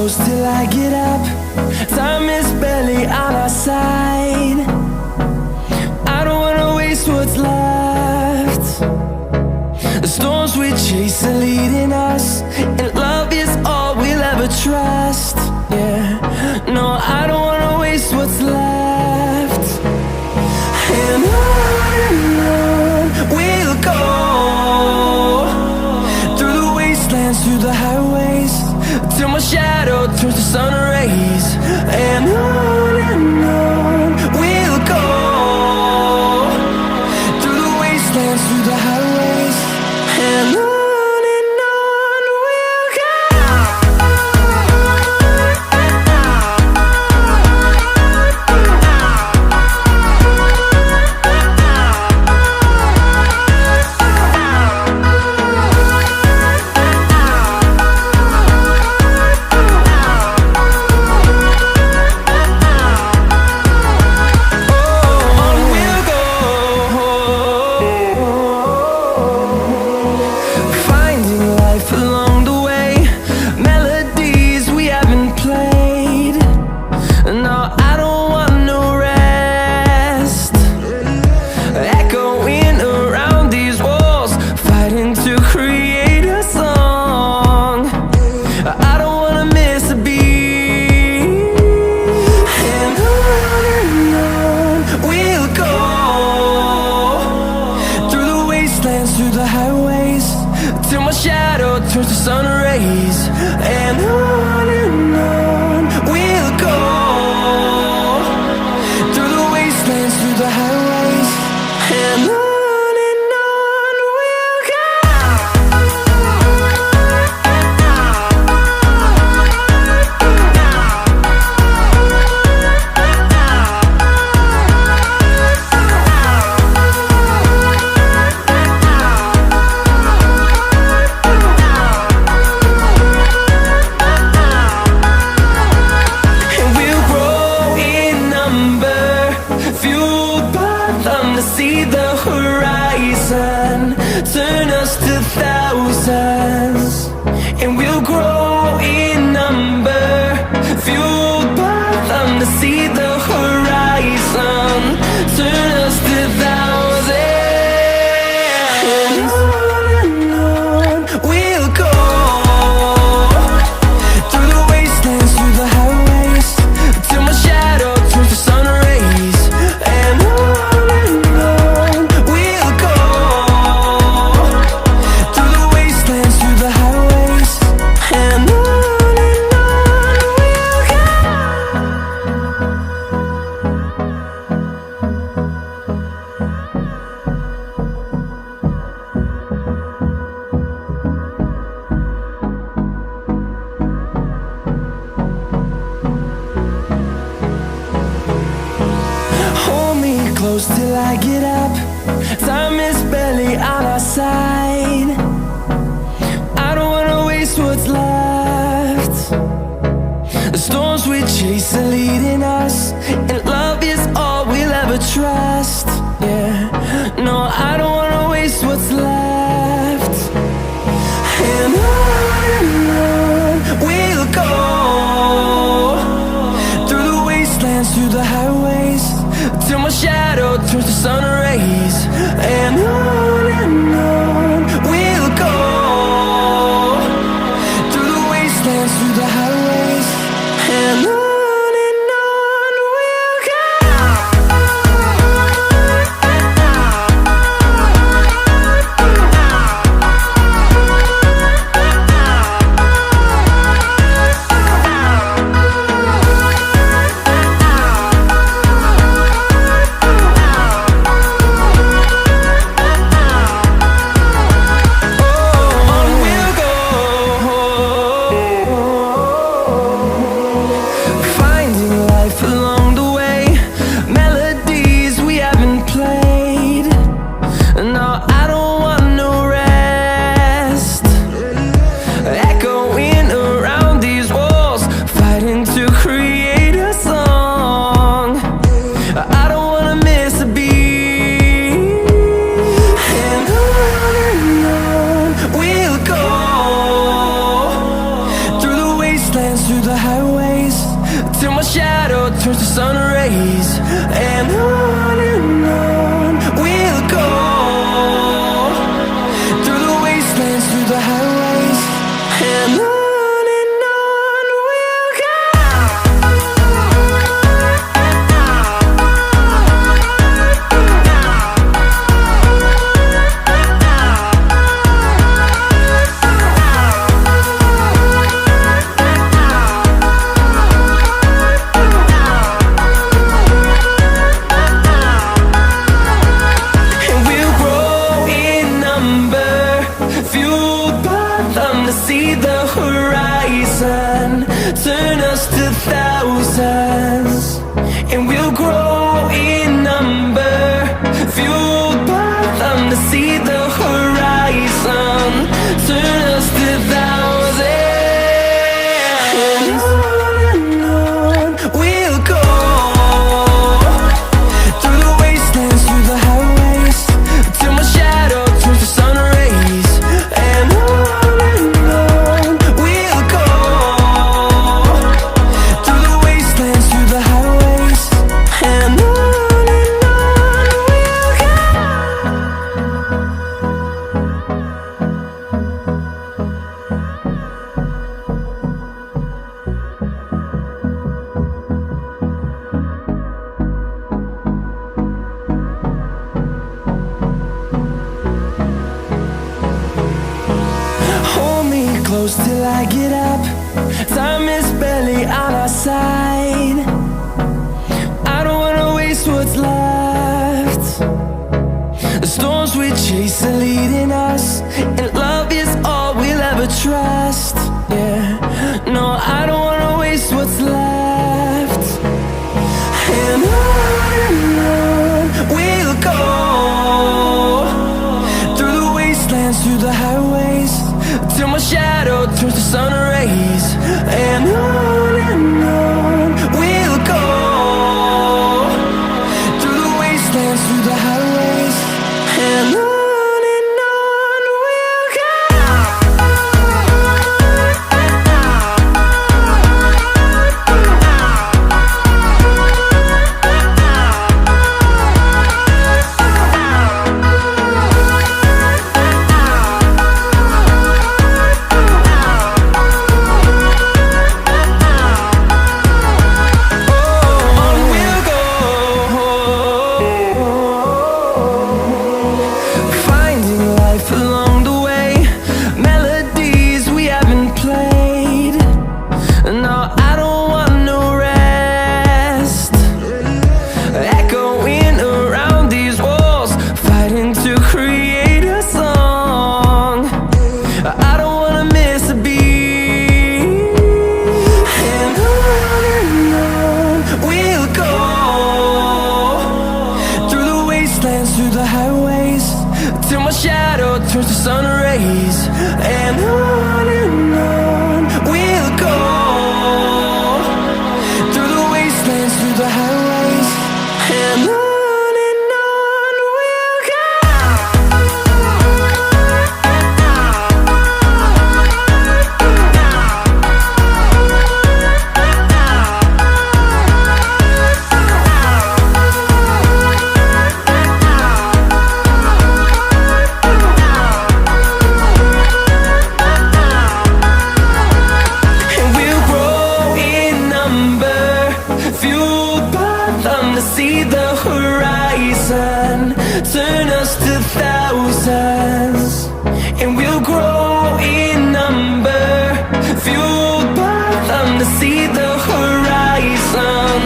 close till I get up. Time is barely on our side. I don't wanna waste what's left. The storms we chase are leading us, and love is all we'll ever trust. Yeah, no, I don't wanna waste what's left. And on we'll go, through the wastelands, through the highways, till my shadow turns to sun rays. And on we'll go, through the wastelands, through the highways, and on we'll go. Along the way, melodies we haven't played. No, I don't want no rest. Echoing around these walls, fighting to create a song. I don't wanna miss a beat. And on we'll go, through the wastelands, through the highways, till my shadow turns to sun rays. And on we'll go, through the wastelands, through the highways, and on we'll go. See the horizon, turn us to thousands, and we'll grow in number, fueled by them to see the horizon, turn us to thousands. And on we'll go, through the wastelands, through the highways, till my shadow turns to sun rays. And close till I get up. Time is barely on our side. I don't wanna waste what's left. The storms we chase are leading us, and love is all we'll ever trust. Yeah, no, I don't wanna waste what's left. And on we'll go, through the wastelands, through the highways, till my shadow turns to sun rays. And on we'll go, through the wastelands, through the highways, and on we'll go. shadow turns to sun rays. And on we'll go, through the wastelands, through the highways. And on we'll go. See the horizon turn us to thousands, and we'll grow in number, fueled by them. To see the horizon turn us to thousands, and on we'll go, through the wastelands, through the highways, till my shadow turns to sun rays. And close till I get up. Time is barely on our side. I don't wanna waste what's left. The storms we chase are leading us, and love is all we'll ever trust. Yeah, no, I don't wanna waste what's left. And on we'll go, through the wastelands, through the highways, till my shadow turns to sun rays. And on we'll go, through the wastelands, through the highways. And on we'll go. Along the way, melodies we haven't played. No, I don't want no rest, echoing around these walls, fighting to create a song. I don't wanna miss a beat. And on we'll go, through the wastelands, through the highways, till my shadow turns to sun rays. And on we'll go, through the wastelands, through the highways. And on we'll go. See the horizon turn us to thousands, and we'll grow in number, fueled by them. To see the horizon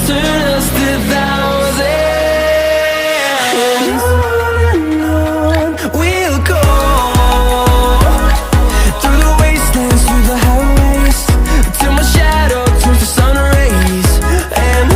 turn us to thousands, and on we'll go, through the wastelands, through the highways, till my shadow turns to sun rays. And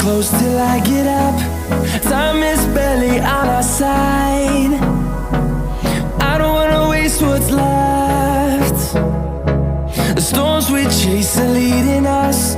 close till I get up. time is barely on our side. I don't wanna waste what's left. The storms we chase are leading us.